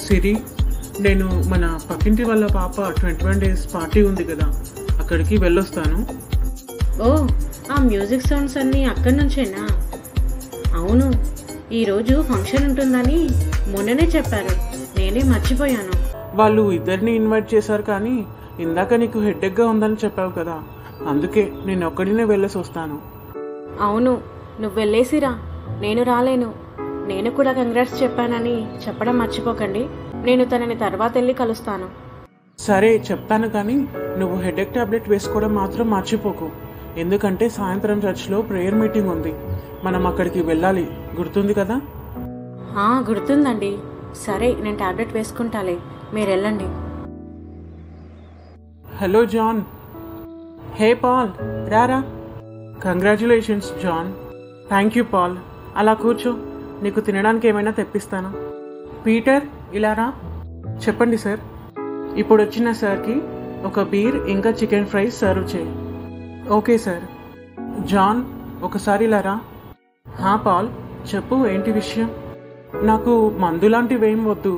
సిరి, నేను మన పక్కింటి వాళ్ళ పాప 21 days పార్టీ ఉంది కదా, అక్కడికి వెళ్ళొస్తాను. ఓ, ఆ మ్యూజిక్ సౌండ్స్ అన్నీ అక్కడి నుంచేనా? అవును, ఈరోజు ఫంక్షన్ ఉంటుందని మొన్ననే చెప్పారు, నేనే మర్చిపోయాను. వాళ్ళు ఇద్దరిని ఇన్వైట్ చేశారు, కానీ ఇందాక నీకు హెడ్ఏక్గా ఉందని చెప్పావు కదా, అందుకే నేను ఒక్కడినే వెళ్ళేసి వస్తాను. అవును, నువ్వు వెళ్ళేసిరా, నేను రాలేను. నేను కూడా కంగ్రాట్స్ చెప్పానని చెప్పడం మర్చిపోకండి. నేను తనని తర్వాత వెళ్ళి కలుస్తాను. సరే చెప్తాను, కానీ నువ్వు హెడేక్ టాబ్లెట్ వేసుకోవడం మాత్రం మర్చిపోకు. ఎందుకంటే సాయంత్రం చర్చ్లో ప్రేయర్ మీటింగ్ ఉంది, మనం అక్కడికి వెళ్ళాలి, గుర్తుంది కదా? గుర్తుందండి. సరే, నేను టాబ్లెట్ వేసుకుంటాలే, మీరు వెళ్ళండి. Hello John. హే పాల్, రారా. Congratulations John. Thank you Paul. అలా కూర్చో, నీకు తినడానికి ఏమైనా తెప్పిస్తాను. పీటర్, ఇలా రా. చెప్పండి సార్. ఇప్పుడు వచ్చిన సార్కి ఒక బీర్ ఇంకా చికెన్ ఫ్రై సర్వ్ చేయి. Okay sir. జాన్, ఒకసారి ఇలా రా. పాల్, చెప్పు, ఏంటి విషయం? నాకు మందు లాంటివేం వద్దు,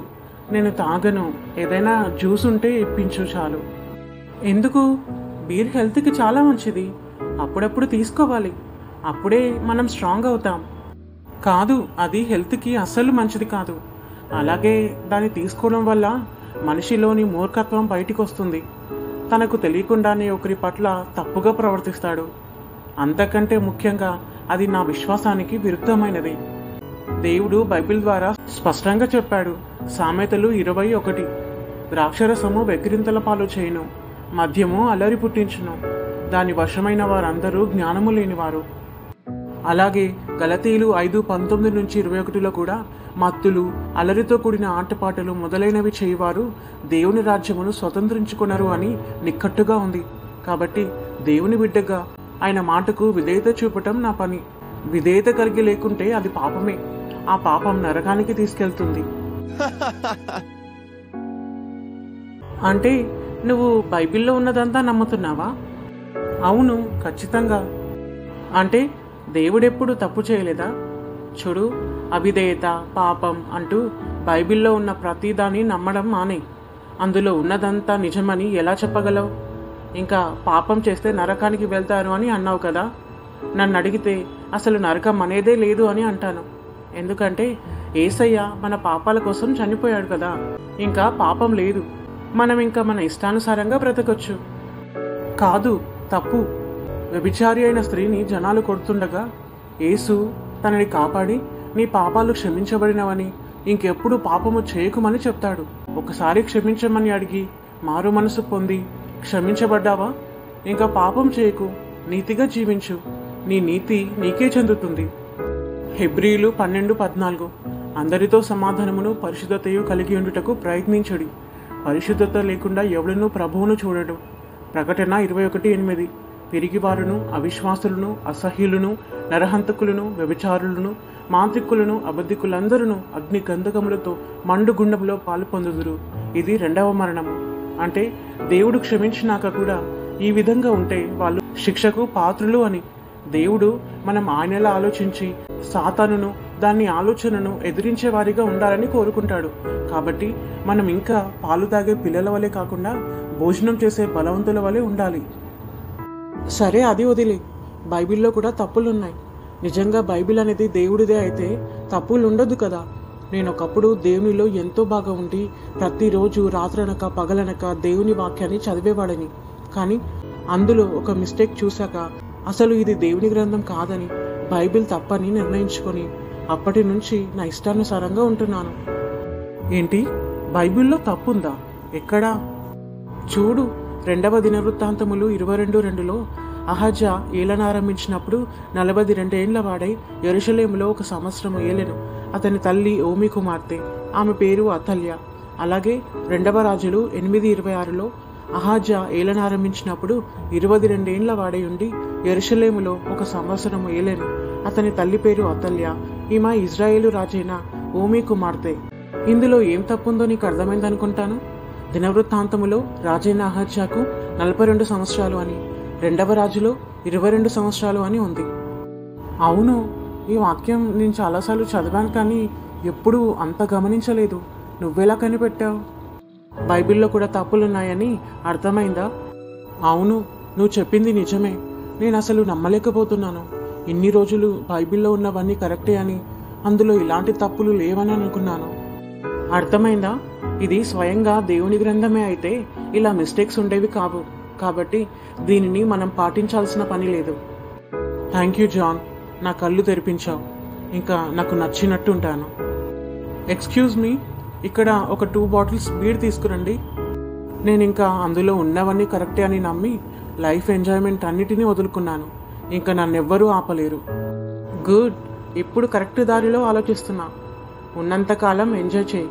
నేను తాగను. ఏదైనా జ్యూస్ ఉంటే ఇప్పించు చాలు. ఎందుకు? బీర్ హెల్త్కి చాలా మంచిది, అప్పుడప్పుడు తీసుకోవాలి, అప్పుడే మనం స్ట్రాంగ్ అవుతాం. కాదు, అది హెల్త్కి అస్సలు మంచిది కాదు. అలాగే దాన్ని తీసుకోవడం వల్ల మనిషిలోని మూర్ఖత్వం బయటికి వస్తుంది. తనకు తెలియకుండానే ఒకరి పట్ల తప్పుగా ప్రవర్తిస్తాడు. అంతకంటే ముఖ్యంగా అది నా విశ్వాసానికి విరుద్ధమైనది. దేవుడు బైబిల్ ద్వారా స్పష్టంగా చెప్పాడు. సామెతలు 21, ద్రాక్షరసము వెక్కిరింతల పాలు చేయును, మద్యము అల్లరి పుట్టించును, దాని వశమైన వారందరూ జ్ఞానము లేనివారు. అలాగే గలతీయులు 5:19-21లో కూడా మత్తులు, అలరితో కూడిన ఆటపాటలు మొదలైనవి చేయువారు దేవుని రాజ్యమును స్వతంత్రించుకున్నారు అని నిక్కట్టుగా ఉంది. కాబట్టి దేవుని బిడ్డగా ఆయన మాటకు విధేయత చూపటం నా పని. విధేయత కలిగి లేకుంటే అది పాపమే. ఆ పాపం నరకానికి తీసుకెళ్తుంది. అంటే నువ్వు బైబిల్లో ఉన్నదంతా నమ్ముతున్నావా? అవును, ఖచ్చితంగా. అంటే దేవుడెప్పుడు తప్పు చేయలేదా? చూడు, అవిధేయత, పాపం అంటూ బైబిల్లో ఉన్న ప్రతిదాన్ని నమ్మడం మానే. అందులో ఉన్నదంతా నిజమని ఎలా చెప్పగలవు? ఇంకా పాపం చేస్తే నరకానికి వెళ్తారు అని అన్నావు కదా. నన్ను అడిగితే అసలు నరకం అనేదే లేదు అని అంటాను. ఎందుకంటే యేసయ్య మన పాపాల కోసం చనిపోయాడు కదా, ఇంకా పాపం లేదు. మనం ఇంకా మన ఇష్టానుసారంగా బ్రతకొచ్చు. కాదు, తప్పు. వ్యభిచారి అయిన స్త్రీని జనాలు కొడుతుండగా యేసు తనని కాపాడి నీ పాపాలు క్షమించబడినవని, ఇంకెప్పుడు పాపము చేయకుమని చెప్తాడు. ఒకసారి క్షమించమని అడిగి మారు మనసు పొంది క్షమించబడ్డావా? ఇంకా పాపం చేయకు, నీతిగా జీవించు, నీ నీతి నీకే చెందుతుంది. హెబ్రీయులు 12:14 అందరితో సమాధానమును పరిశుద్ధతయు కలిగి ఉండుటకు ప్రయత్నించుడి, పరిశుద్ధత లేకుండా ఎవడునూ ప్రభువును చూడడు. ప్రకటన 21:8 పిరిగివారును, అవిశ్వాసులను, అసహ్యులను, నరహంతకులను, వ్యభిచారులను, మాంత్రికులను, అబద్ధికులందరూ అగ్ని గంధకములతో మండు గుండంలో పాలు పొందుదురు. ఇది 2వ మరణము. అంటే దేవుడు క్షమించినాక కూడా ఈ విధంగా ఉంటే వాళ్ళు శిక్షకు పాత్రులు అని. దేవుడు మనం ఆయనలా ఆలోచించి సాతానును, దాని ఆలోచనను ఎదిరించే వారిగా ఉండాలని కోరుకుంటాడు. కాబట్టి మనం ఇంకా పాలు తాగే పిల్లల వలె కాకుండా భోజనం చేసే బలవంతుల వలె ఉండాలి. సరే, అది వదిలే. బైబిల్లో కూడా తప్పులున్నాయి. నిజంగా బైబిల్ అనేది దేవుడిదే అయితే తప్పులు ఉండదు కదా. నేను ఒకప్పుడు దేవునిలో ఎంతో బాగా ఉండి ప్రతిరోజు రాత్రనక పగలనక దేవుని వాక్యాన్ని చదివేవాడని. కానీ అందులో ఒక మిస్టేక్ చూశాక అసలు ఇది దేవుని గ్రంథం కాదని, బైబిల్ తప్పని నిర్ణయించుకొని అప్పటి నుంచి నా ఇష్టానుసారంగా ఉంటున్నాను. ఏంటి, బైబిల్లో తప్పుందా? ఎక్కడా? చూడు, 2వ దినవృత్తాంతములు 22:2లో అహజ్యా ఏలనారంభించినప్పుడు 42 ఏండ్ల వాడై యెరూషలేములో 1 సంవత్సరం ఏలెను. అతని తల్లి ఓమి కుమార్తె, ఆమె పేరు అతల్య. అలాగే 2వ రాజులు 8:26లో అహజ్యా ఏలనారంభించినప్పుడు 22 ఏండ్ల వాడై ఉండి యెరూషలేములో 1 సంవత్సరం ఏలెను. అతని తల్లి పేరు అతల్య. ఈమె ఇజ్రాయేలు రాజైన ఓమి కుమార్తె. ఇందులో ఏం తప్పుందో నీకు అర్థమైందనుకుంటాను. దినవృత్తాంతములో రాజైన అహజ్యాకు 42 సంవత్సరాలు అని, 2వ రాజులో 22 సంవత్సరాలు అని ఉంది. అవును, ఈ వాక్యం నేను చాలాసార్లు చదివాను, కానీ ఎప్పుడూ అంత గమనించలేదు. నువ్వెలా కనిపెట్టావు? బైబిల్లో కూడా తప్పులున్నాయని అర్థమైందా? అవును, నువ్వు చెప్పింది నిజమే. నేను అసలు నమ్మలేకపోతున్నాను. ఇన్ని రోజులు బైబిల్లో ఉన్నవన్నీ కరెక్టే అని, అందులో ఇలాంటి తప్పులు లేవని అనుకున్నాను. అర్థమైందా? ఇది స్వయంగా దేవుని గ్రంథమే అయితే ఇలా మిస్టేక్స్ ఉండేవి కావు. కాబట్టి దీనిని మనం పాటించాల్సిన పని లేదు. థ్యాంక్ యూ జాన్, నా కళ్ళు తెరిపించావు. ఇంకా నాకు నచ్చినట్టు ఉంటాను. ఎక్స్క్యూజ్ మీ, ఇక్కడ ఒక 2 బాటిల్స్ బీర్ తీసుకురండి. నేను ఇంకా అందులో ఉన్నవన్నీ కరెక్టే అని నమ్మి లైఫ్ ఎంజాయ్మెంట్ అన్నిటినీ వదులుకున్నాను. ఇంకా నన్నెవ్వరూ ఆపలేరు. గుడ్, ఇప్పుడు కరెక్ట్ దారిలో ఆలోచిస్తున్నా. ఉన్నంతకాలం ఎంజాయ్ చేయి.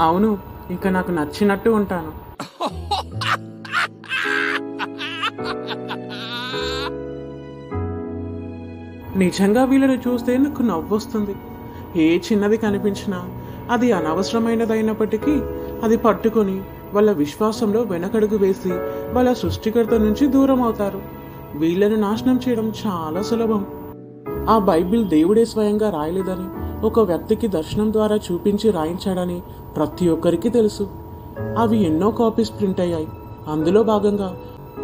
అవును, ఇంకా నాకు నచ్చినట్టు ఉంటాను. నిజంగా వీళ్ళని చూస్తే నాకు నవ్వొస్తుంది. ఏ చిన్నది కనిపించినా అది అనవసరమైనదైనప్పటికీ అది పట్టుకొని వాళ్ళ విశ్వాసంలో వెనకడుగు వేసి వాళ్ళ సృష్టికర్త నుంచి దూరం అవుతారు. వీళ్ళని నాశనం చేయడం చాలా సులభం. ఆ బైబిల్ దేవుడే స్వయంగా రాయలేదని, ఒక వ్యక్తికి దర్శనం ద్వారా చూపించి రాయించాడని ప్రతి ఒక్కరికి తెలుసు. అవి ఎన్నో కాపీస్ ప్రింట్ అయ్యాయి. అందులో భాగంగా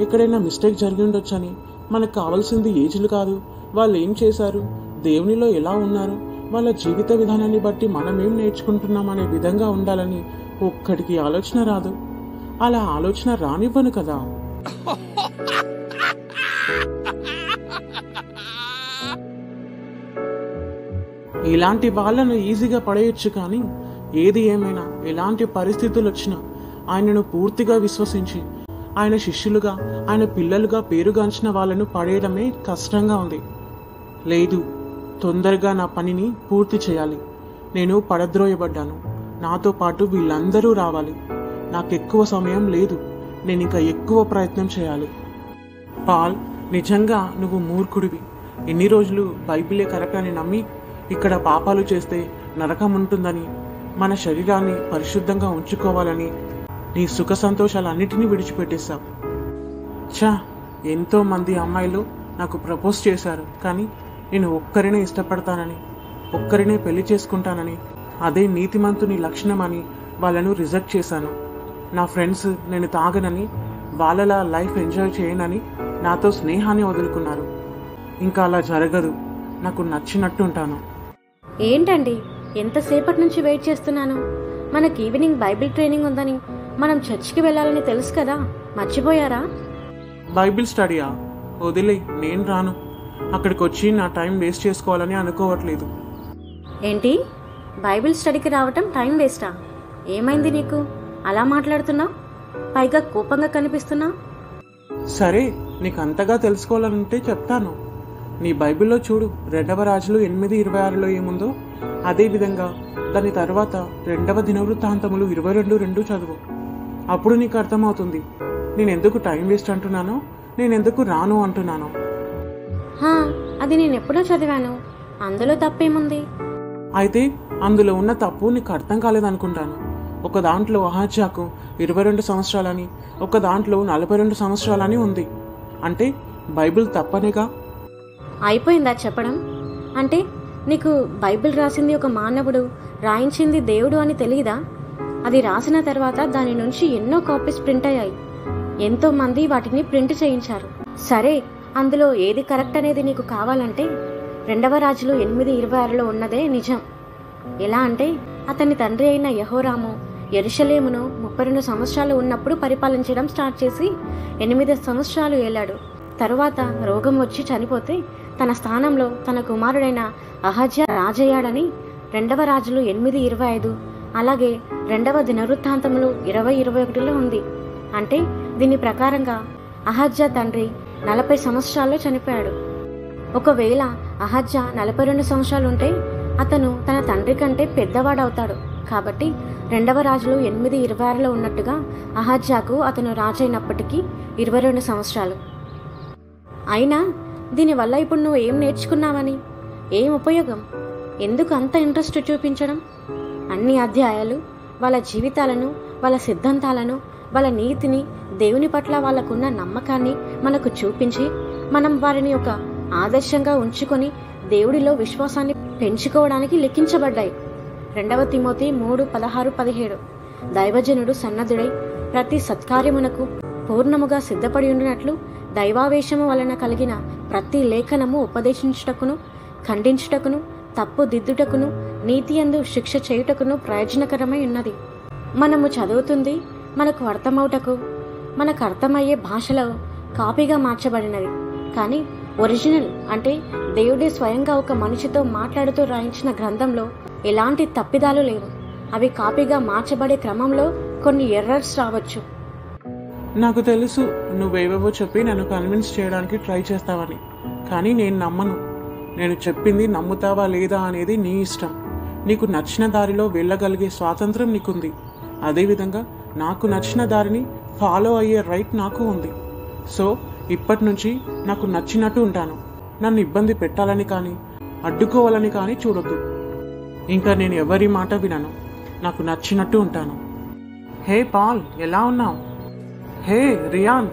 ఎక్కడైనా మిస్టేక్ జరిగి ఉండొచ్చని. మనకు కావాల్సింది ఏజ్లు కాదు, వాళ్ళు ఏం చేశారు, దేవునిలో ఎలా ఉన్నారు, వాళ్ళ జీవిత విధానాన్ని బట్టి మనం ఏం నేర్చుకుంటున్నాం అనే విధంగా ఉండాలని ఒక్కడికి ఆలోచన రాదు. అలా ఆలోచన రానివ్వను కదా. ఇలాంటి వాళ్ళను ఈజీగా పడేయచ్చు, కానీ ఏది ఏమైనా ఎలాంటి పరిస్థితులు వచ్చినా ఆయనను పూర్తిగా విశ్వసించి ఆయన శిష్యులుగా, ఆయన పిల్లలుగా పేరుగాంచిన వాళ్ళను పడేయడమే కష్టంగా ఉంది. లేదు, తొందరగా నా పనిని పూర్తి చేయాలి. నేను పడద్రోయబడ్డాను. నాతో పాటు వీళ్ళందరూ రావాలి. నాకెక్కువ సమయం లేదు. నేను ఇంకా ఎక్కువ ప్రయత్నం చేయాలి. పాల్, నిజంగా నువ్వు మూర్ఖుడివి. ఎన్ని రోజులు బైబిలే కరెక్ట్ అని నమ్మి ఇక్కడ పాపాలు చేస్తే నరకం ఉంటుందని, మన శరీరాన్ని పరిశుద్ధంగా ఉంచుకోవాలని నీ సుఖ సంతోషాలన్నిటినీ విడిచిపెట్టేశావు. ఛా, ఎంతో మంది అమ్మాయిలు నాకు ప్రపోజ్ చేశారు, కానీ నేను ఒక్కరినే ఇష్టపడతానని, ఒక్కరినే పెళ్లి చేసుకుంటానని, అదే నీతిమంతుని లక్షణం అని వాళ్ళను రిజెక్ట్ చేశాను. నా ఫ్రెండ్స్ నేను తాగనని, వాళ్ళలా లైఫ్ ఎంజాయ్ చేయనని నాతో స్నేహాన్ని వదులుకున్నారు. ఇంకా అలా జరగదు. నాకు నచ్చినట్టు ఉంటాను. ఏంటండి, ఎంతసేపటి నుంచి వెయిట్ చేస్తున్నాను? మనకి ఈవినింగ్ బైబిల్ ట్రైనింగ్ ఉందని, మనం చర్చికి వెళ్ళాలని తెలుసు కదా, మర్చిపోయారా? బైబిల్ స్టడీయా? వదిలే, నేను రాను. అక్కడికి వచ్చి నా టైం వేస్ట్ చేసుకోవాలని అనుకోవట్లేదు. ఏంటి, బైబిల్ స్టడీకి రావటం టైం వేస్టా? ఏమైంది నీకు? అలా మాట్లాడుతున్నావు, పైగా కోపంగా కనిపిస్తున్నావు. సరే, నీకు అంతగా తెలుసుకోవాలంటే చెప్తాను. నీ బైబిల్లో చూడు, 2వ రాజులు 8:26లో ఏముందో అదే విధంగా దాని తర్వాత 2వ దినవృత్తాంతములు 22:2 చదువు. అప్పుడు నీకు అర్థమవుతుంది నేను ఎందుకు టైం వేస్ట్ అంటున్నానో, నేను ఎందుకు రాను అంటున్నాను. అది నేను ఎప్పుడో చదివాను, అందులో తప్పేముంది? అయితే అందులో ఉన్న తప్పు నీకు అర్థం కాలేదనుకుంటాను. ఒక దాంట్లో అహజ్యాకు 22 సంవత్సరాలని, ఒక దాంట్లో 42 సంవత్సరాలని ఉంది. అంటే బైబిల్ తప్పనేగా. అయిపోయిందా చెప్పడం? అంటే నీకు బైబిల్ రాసింది ఒక మానవుడు, రాయించింది దేవుడు అని తెలియదా? అది రాసిన తర్వాత దాని నుంచి ఎన్నో కాపీస్ ప్రింట్ అయ్యాయి. ఎంతో మంది వాటిని ప్రింట్ చేయించారు. సరే, అందులో ఏది కరెక్ట్ అనేది నీకు కావాలంటే 2వ రాజులు 8:26లో ఉన్నదే నిజం. ఎలా అంటే, అతని తండ్రి అయిన యెహోరాము యెరూషలేమును 32 సంవత్సరాలు ఉన్నప్పుడు పరిపాలించడం స్టార్ట్ చేసి 8 సంవత్సరాలు ఏలాడు. తరువాత రోగం వచ్చి చనిపోతే తన స్థానంలో తన కుమారుడైన అహజ్యా రాజయ్యాడని 2వ రాజులు 8:25, అలాగే 2వ దినవృత్తాంతములు 20:21లో ఉంది. అంటే దీని ప్రకారంగా అహజ్యా తండ్రి 40 సంవత్సరాల్లో చనిపోయాడు. ఒకవేళ అహజ్యా 42 సంవత్సరాలు ఉంటే అతను తన తండ్రి కంటే పెద్దవాడవుతాడు. కాబట్టి 2వ రాజులు 8:26లో ఉన్నట్టుగా అహజ్యాకు అతను రాజైనప్పటికీ 22 సంవత్సరాలు. అయినా దీనివల్ల ఇప్పుడు నువ్వు ఏం నేర్చుకున్నావని, ఏం ఉపయోగం? ఎందుకు అంత ఇంట్రెస్ట్ చూపించడం? అన్ని అధ్యాయాలు వాళ్ళ జీవితాలను, వాళ్ళ సిద్ధాంతాలను, వాళ్ళ నీతిని, దేవుని పట్ల వాళ్ళకున్న నమ్మకాన్ని మనకు చూపించి, మనం వారిని ఒక ఆదర్శంగా ఉంచుకొని దేవుడిలో విశ్వాసాన్ని పెంచుకోవడానికి లిఖించబడ్డాయి. 2 తిమోతి 3:16-17. దైవజనుడు సన్నద్ధుడై ప్రతి సత్కార్యమునకు పూర్ణముగా సిద్ధపడి ఉండినట్లు దైవావేశము వలన కలిగిన ప్రతి లేఖనము ఉపదేశించుటకును, ఖండించుటకును, తప్పు దిద్దుటకును, నీతియందు శిక్ష చేయుటకును ప్రయోజనకరమై ఉన్నది. మనము చదువుతుంది మనకు అర్థమవుటకు, మనకు అర్థమయ్యే భాషలో కాపీగా మార్చబడినది. కానీ ఒరిజినల్ అంటే దేవుడే స్వయంగా ఒక మనిషితో మాట్లాడుతూ రాయించిన గ్రంథంలో ఎలాంటి తప్పిదాలు లేవు. అవి కాపీగా మార్చబడే క్రమంలో కొన్ని ఎర్రర్స్ రావచ్చు. నాకు తెలుసు నువ్వేవేవో చెప్పి నన్ను కన్విన్స్ చేయడానికి ట్రై చేస్తావని, కానీ నేను నమ్మను. నేను చెప్పింది నమ్ముతావా లేదా అనేది నీ ఇష్టం. నీకు నచ్చిన దారిలో వెళ్ళగలిగే స్వాతంత్రం నీకుంది. అదేవిధంగా నాకు నచ్చిన దారిని ఫాలో అయ్యే రైట్ నాకు ఉంది. సో ఇప్పటి నుంచి నాకు నచ్చినట్టు ఉంటాను. నన్ను ఇబ్బంది పెట్టాలని కానీ అడ్డుకోవాలని కానీ చూడొద్దు. ఇంకా నేను ఎవరి మాట వినను. నాకు నచ్చినట్టు ఉంటాను. హే పాల్, ఎలా ఉన్నావు? హే రియాన్,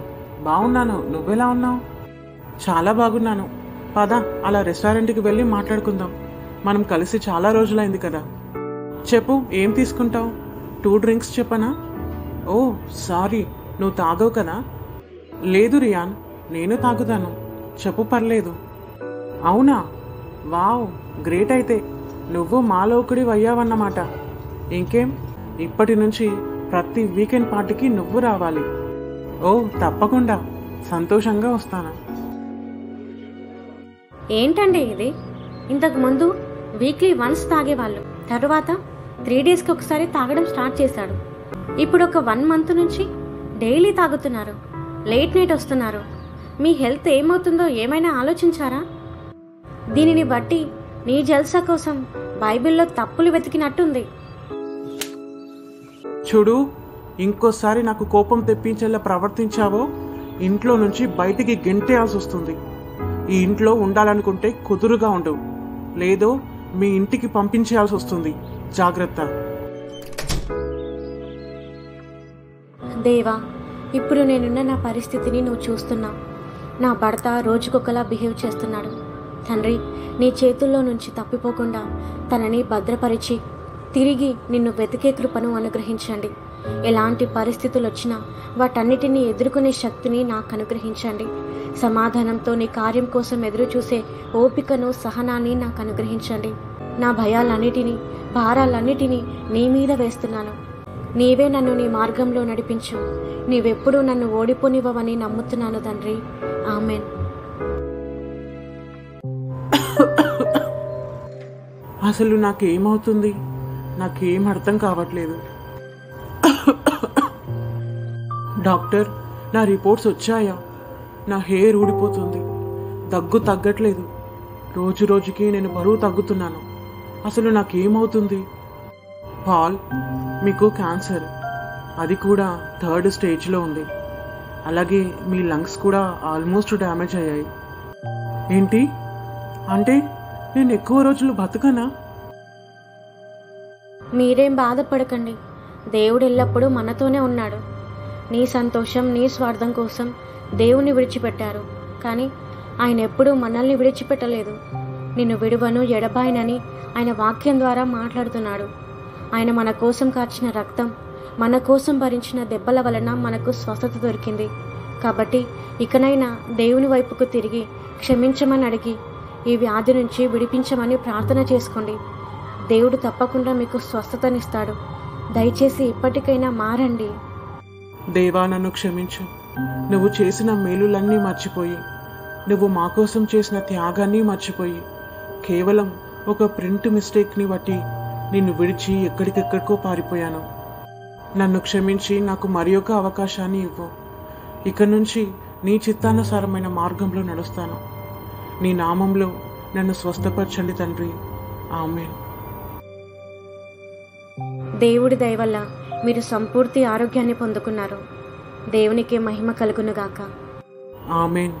బాగున్నాను. నువ్వెలా ఉన్నావు? చాలా బాగున్నాను. పద అలా రెస్టారెంట్కి వెళ్ళి మాట్లాడుకుందాం. మనం కలిసి చాలా రోజులైంది కదా. చెప్పు, ఏం తీసుకుంటావు? 2 డ్రింక్స్ చెప్పనా? ఓ సారీ, నువ్వు తాగవు కదా. లేదు రియాన్, నేను తాగుతాను. చెప్పు, పర్లేదు. అవునా? Wow, great. అయితే నువ్వు మాలో ఒకడి అయ్యావన్నమాట. ఇంకేం, ఇప్పటి నుంచి ప్రతి వీకెండ్ పార్టీకి నువ్వు రావాలి. ఓ తప్పకుండా, సంతోషంగా వస్తాను. ఏంటండి ఇది? ఇంతకు ముందు వీక్లీ వన్స్ తాగేవాళ్ళు, తరువాత 3 డేస్కి ఒకసారి తాగడం స్టార్ట్ చేశాడు. ఇప్పుడు ఒక 1 మంత్ నుంచి డైలీ తాగుతున్నారు, లేట్ నైట్ వస్తున్నారు. మీ హెల్త్ ఏమవుతుందో ఏమైనా ఆలోచించారా? దీనిని బట్టి నీ జల్సా కోసం బైబిల్లో తప్పులు వెతికినట్టుంది. చూడు, ఇంకోసారి నాకు కోపం తెప్పించేలా ప్రవర్తించావో ఇంట్లో నుంచి బయటికి గెంటేయాల్సి వస్తుంది. ఈ ఇంట్లో ఉండాలనుకుంటే కుదురుగా ఉండవు, లేదో మీ ఇంటికి పంపించేయాల్సి వస్తుంది. జాగ్రత్త. దేవా, ఇప్పుడు నేనున్న నా పరిస్థితిని నువ్వు చూస్తున్నావు. నా భర్త రోజుకొకలా బిహేవ్ చేస్తున్నాడు. తండ్రి, నీ చేతుల్లో నుంచి తప్పిపోకుండా తనని భద్రపరిచి తిరిగి నిన్ను వెతికే కృపను అనుగ్రహించండి. ఎలాంటి పరిస్థితులు వచ్చినా వాటన్నిటినీ ఎదుర్కొనే శక్తిని నాకు అనుగ్రహించండి. సమాధానంతో నీ కార్యం కోసం ఎదురు చూసే ఓపికను, సహనాన్ని నాకు అనుగ్రహించండి. నా భయాలన్నిటినీ, భారాలన్నిటినీ నీ మీద వేస్తున్నాను. నీవే నన్ను నీ మార్గంలో నడిపించు. నీవెప్పుడూ నన్ను ఓడిపోనివ్వవని నమ్ముతున్నాను తండ్రి. ఆమెన్. అసలు నాకేమవుతుంది? నాకేం అర్థం కావట్లేదు. డాక్టర్, నా రిపోర్ట్స్ వచ్చాయా? నా హెయిర్ ఊడిపోతుంది, దగ్గు తగ్గట్లేదు. రోజు రోజుకి నేను బరువు తగ్గుతున్నాను. అసలు నాకేమవుతుంది? పాల్, మీకు క్యాన్సర్, అది కూడా 3rd స్టేజ్లో ఉంది. అలాగే మీ లంగ్స్ కూడా ఆల్మోస్ట్ డ్యామేజ్ అయ్యాయి. ఏంటి అంటే నేను ఎక్కువ రోజులు బతకనా? మీరేం బాధపడకండి. దేవుడు ఎల్లప్పుడూ మనతోనే ఉన్నాడు. నీ సంతోషం, నీ స్వార్థం కోసం దేవుని విడిచిపెట్టారు, కానీ ఆయన ఎప్పుడూ మనల్ని విడిచిపెట్టలేదు. నిన్ను విడువను, ఎడబాయనని ఆయన వాక్యం ద్వారా మాట్లాడుతున్నాడు. ఆయన మన కోసం కార్చిన రక్తం, మన కోసం భరించిన దెబ్బల వలన మనకు స్వస్థత దొరికింది. కాబట్టి ఇకనైనా దేవుని వైపుకు తిరిగి క్షమించమని అడిగి ఈ వ్యాధి నుంచి విడిపించమని ప్రార్థన చేసుకోండి. దేవుడు తప్పకుండా మీకు స్వస్థతనిస్తాడు. దయచేసి ఇప్పటికైనా మారండి. దేవా, నన్ను క్షమించు. నువ్వు చేసిన మేలులన్నీ మర్చిపోయి, నువ్వు మా కోసం చేసిన త్యాగాన్ని మర్చిపోయి, కేవలం ఒక ప్రింట్ మిస్టేక్ని బట్టి నిన్ను విడిచి ఎక్కడికెక్కడికో పారిపోయాను. నన్ను క్షమించి నాకు మరి ఒక అవకాశాన్ని ఇవ్వు. ఇక నుంచి నీ చిత్తానుసారమైన మార్గంలో నడుస్తాను. నీ నామంలో నన్ను స్వస్థపరచండి తండ్రి. ఆమేన్. దేవుడి దయ వల్ల మీరు సంపూర్తి ఆరోగ్యాన్ని పొందుకున్నారు. దేవునికే మహిమ కలుగునుగాక. ఆమేన్.